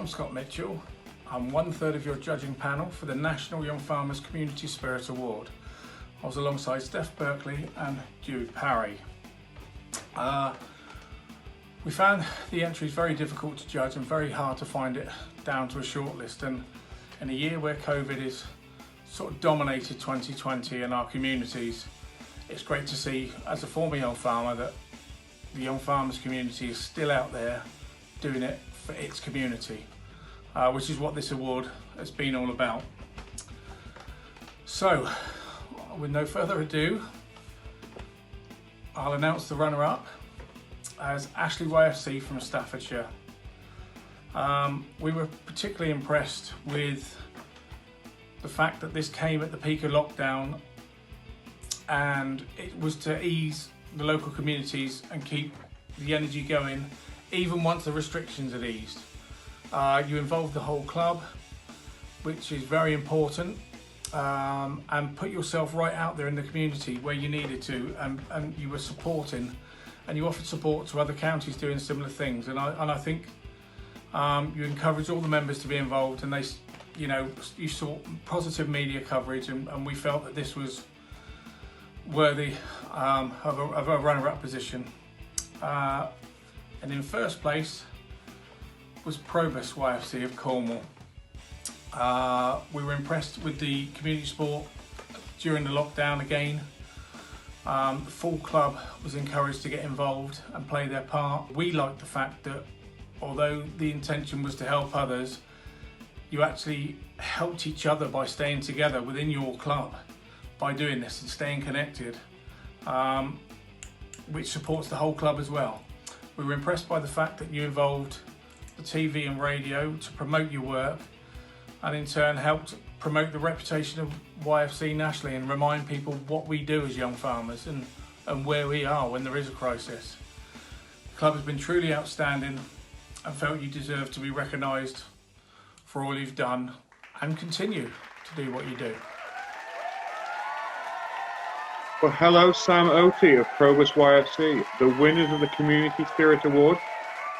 I'm Scott Mitchell. I'm one third of your judging panel for the National Young Farmers Community Spirit Award. I was alongside Steph Berkeley and Dewi Parry. We found the entries very difficult to judge and very hard to find it down to a short list, and in a year where COVID is sort of dominated 2020 in our communities, it's great to see, as a former young farmer, that the young farmers community is still out there doing it for its community, which is what this award has been all about. So, with no further ado, I'll announce the runner-up as Ashley YFC from Staffordshire. We were particularly impressed with the fact that this came at the peak of lockdown, and it was to ease the local communities and keep the energy going even once the restrictions had eased. You involved the whole club, which is very important, and put yourself right out there in the community where you needed to, and you were supporting, and you offered support to other counties doing similar things, and I think you encouraged all the members to be involved, and they, you saw positive media coverage, and we felt that this was worthy of a runner-up position. And in first place was Probus YFC of Cornwall. We were impressed with the community sport during the lockdown again. The full club was encouraged to get involved and play their part. We liked the fact that although the intention was to help others, you actually helped each other by staying together within your club by doing this and staying connected, which supports the whole club as well. We were impressed by the fact that you involved the TV and radio to promote your work, and in turn helped promote the reputation of YFC nationally and remind people what we do as young farmers and where we are when there is a crisis. The club has been truly outstanding and felt you deserve to be recognised for all you've done and continue to do what you do. Well, hello, Sam Oti of Probus YFC, the winners of the Community Spirit Award.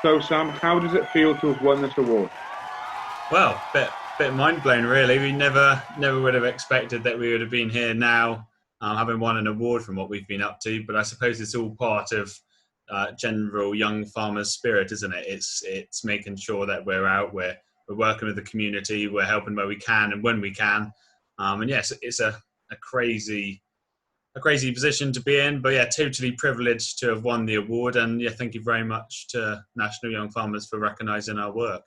So, Sam, how does it feel to have won this award? Well, bit mind blown, really. We never would have expected that we would have been here now, having won an award from what we've been up to. But I suppose it's all part of general young farmers' spirit, isn't it? It's making sure that we're out, we're working with the community, we're helping where we can and when we can. And yes, it's a crazy position to be in, but yeah, totally privileged to have won the award, and yeah, thank you very much to National Young Farmers for recognising our work.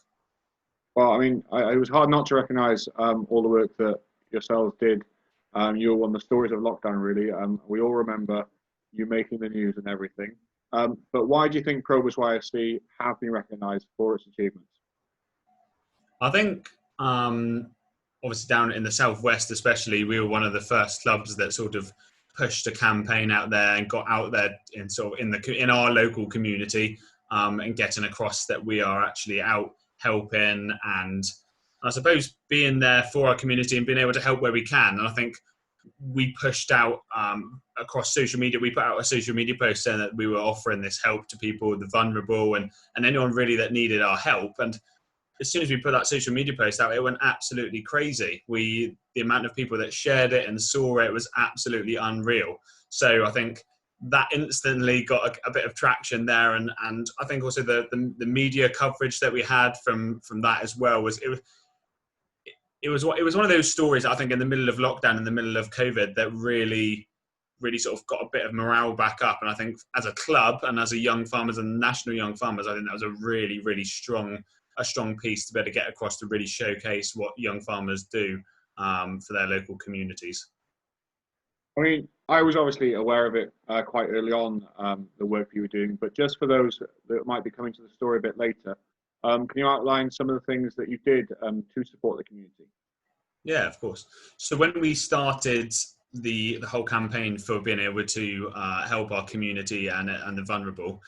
Well, I mean, it was hard not to recognise all the work that yourselves did. You were one of the stories of lockdown, really. We all remember you making the news and everything. But why do you think Probus YFC have been recognised for its achievements? I think, obviously down in the southwest especially, we were one of the first clubs that sort of pushed a campaign out there and got out there in our local community, and getting across that we are actually out helping, and I suppose being there for our community and being able to help where we can. And I think we pushed out across social media. We put out a social media post saying that we were offering this help to people, the vulnerable, and anyone really that needed our help. And as soon as we put that social media post out, it went absolutely crazy. The amount of people that shared it and saw it was absolutely unreal. So I think that instantly got a bit of traction there, and I think also the media coverage that we had from that as well was one of those stories, I think, in the middle of lockdown, in the middle of COVID, that really sort of got a bit of morale back up. And I think as a club and as a young farmers and national young farmers, I think that was a really strong piece to be able to get across to really showcase what young farmers do for their local communities. I mean, I was obviously aware of it quite early on, the work you were doing, but just for those that might be coming to the story a bit later, can you outline some of the things that you did to support the community? Yeah, of course. So when we started the whole campaign for being able to help our community and the vulnerable,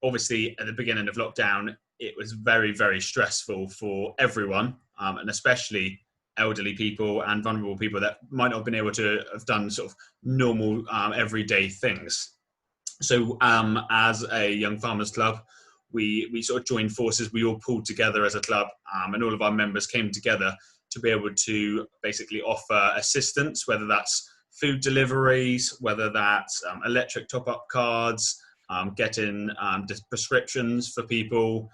obviously at the beginning of lockdown, it was very stressful for everyone, and especially elderly people and vulnerable people that might not have been able to have done sort of normal everyday things. So as a young farmers club, we sort of joined forces. We all pulled together as a club, and all of our members came together to be able to basically offer assistance, whether that's food deliveries, whether that's electric top-up cards, getting prescriptions for people,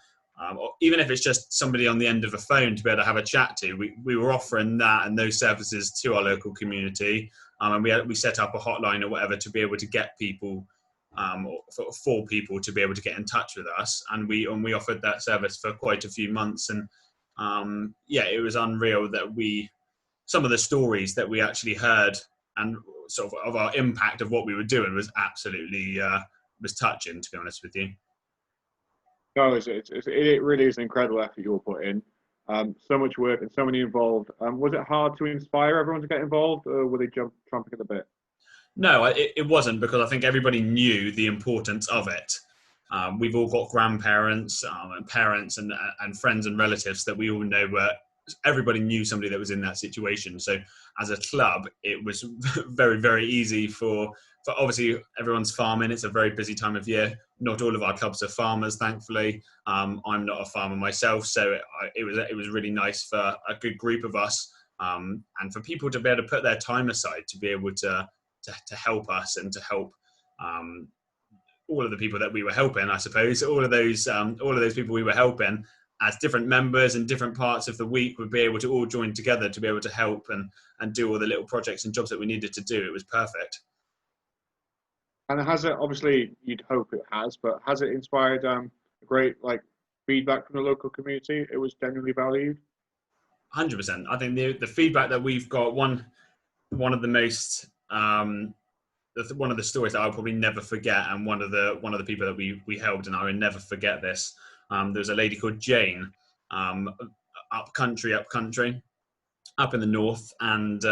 or even if it's just somebody on the end of a phone to be able to have a chat to. We were offering that and those services to our local community, and we set up a hotline or whatever to be able to get people, for people to be able to get in touch with us, and we offered that service for quite a few months. And it was unreal that some of the stories that we actually heard and sort of our impact of what we were doing was absolutely was touching, to be honest with you. No, it really is an incredible effort you all put in. So much work and so many involved. Was it hard to inspire everyone to get involved, or were they chomping at the bit? No, it wasn't, because I think everybody knew the importance of it. We've all got grandparents and parents and friends and relatives that we all know everybody knew somebody that was in that situation. So as a club, it was very, very easy for obviously everyone's farming. It's a very busy time of year. Not all of our clubs are farmers, thankfully. I'm not a farmer myself, so it was really nice for a good group of us, and for people to be able to put their time aside to be able to help us and to help all of the people that we were helping. I suppose all of those people we were helping, as different members in different parts of the week, would be able to all join together to be able to help and do all the little projects and jobs that we needed to do. It was perfect. And has it, obviously you'd hope it has, but has it inspired great feedback from the local community? It was genuinely valued. 100%. I think the feedback that we've got, one of the most one of the stories that I'll probably never forget, and one of the people that we helped, and I will never forget this. There's a lady called Jane, up country, up in the north, and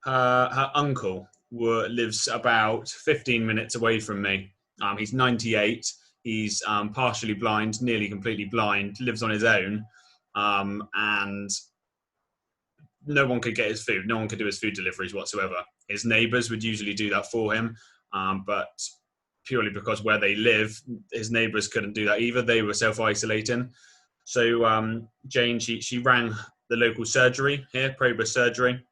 her uncle lives about 15 minutes away from me. He's 98. He's partially blind, nearly completely blind, lives on his own, and no one could get his food. No one could do his food deliveries whatsoever. His neighbours would usually do that for him, but purely because where they live, his neighbours couldn't do that either. They were self-isolating. So Jane, she rang the local surgery here, Probus Surgery,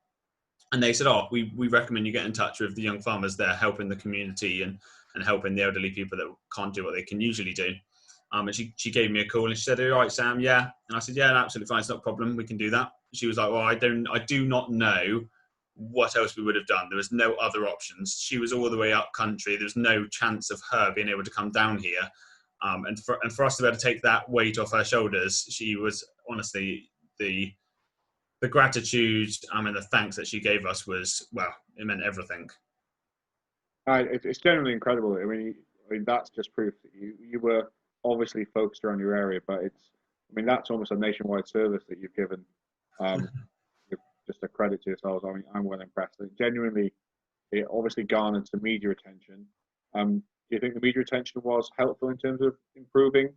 and they said, we recommend you get in touch with the young farmers there, helping the community and helping the elderly people that can't do what they can usually do. And she gave me a call and she said, "All right, Sam, yeah." And I said, "Yeah, absolutely fine. It's not a problem. We can do that." She was like, "Well, I do not know what else we would have done. There was no other options. She was all the way up country. There's no chance of her being able to come down here. And for us to be able to take that weight off her shoulders, she was honestly the gratitude and the thanks that she gave us was, well, it meant everything." It's genuinely incredible. I mean, that's just proof that you were obviously focused around your area, but that's almost a nationwide service that you've given. Just a credit to yourselves. I mean, I'm well impressed. Genuinely, it obviously garnered some media attention. Do you think the media attention was helpful in terms of improving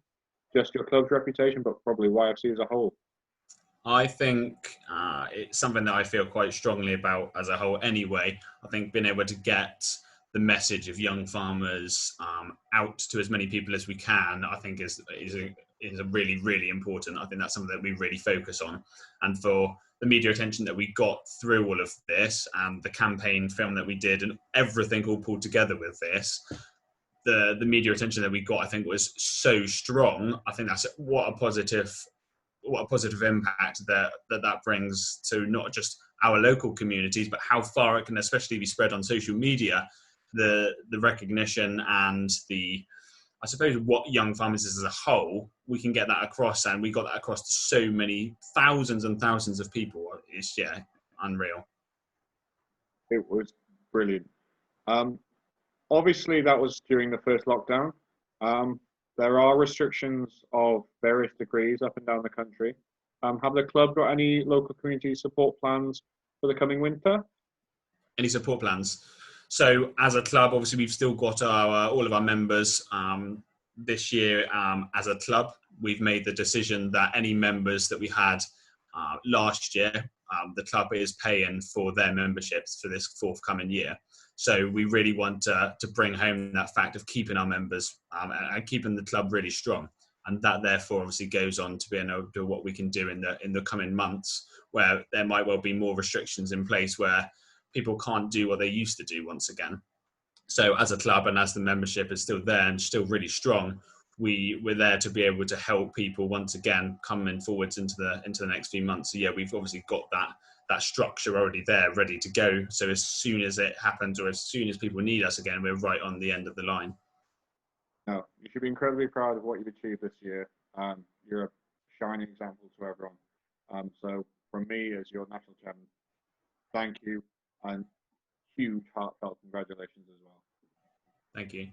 just your club's reputation, but probably YFC as a whole? I think it's something that I feel quite strongly about as a whole anyway. I think being able to get the message of young farmers out to as many people as we can, I think is a really, really important. I think that's something that we really focus on. And for the media attention that we got through all of this and the campaign film that we did and everything all pulled together with this, the media attention that we got, I think, was so strong. I think that's what a positive impact that brings to not just our local communities, but how far it can especially be spread on social media. The recognition and I suppose what young farmers is as a whole, we can get that across, and we got that across to so many thousands and thousands of people. It's unreal. It was brilliant. Obviously, that was during the first lockdown. There are restrictions of various degrees up and down the country. Have the club got any local community support plans for the coming winter? Any support plans? So as a club, obviously, we've still got all of our members. This year, as a club, we've made the decision that any members that we had last year, the club is paying for their memberships for this forthcoming year. So we really want to bring home that fact of keeping our members and keeping the club really strong. and that therefore obviously goes on to being able to do what we can do in the coming months, where there might well be more restrictions in place where people can't do what they used to do once again. So as a club and as the membership is still there and still really strong, we're there to be able to help people once again coming forwards into the next few months. So yeah, we've obviously got that structure already there, ready to go. So as soon as it happens, or as soon as people need us again, we're right on the end of the line. No, you should be incredibly proud of what you've achieved this year. You're a shining example to everyone. So from me as your national chairman, thank you, and huge heartfelt congratulations as well. Thank you.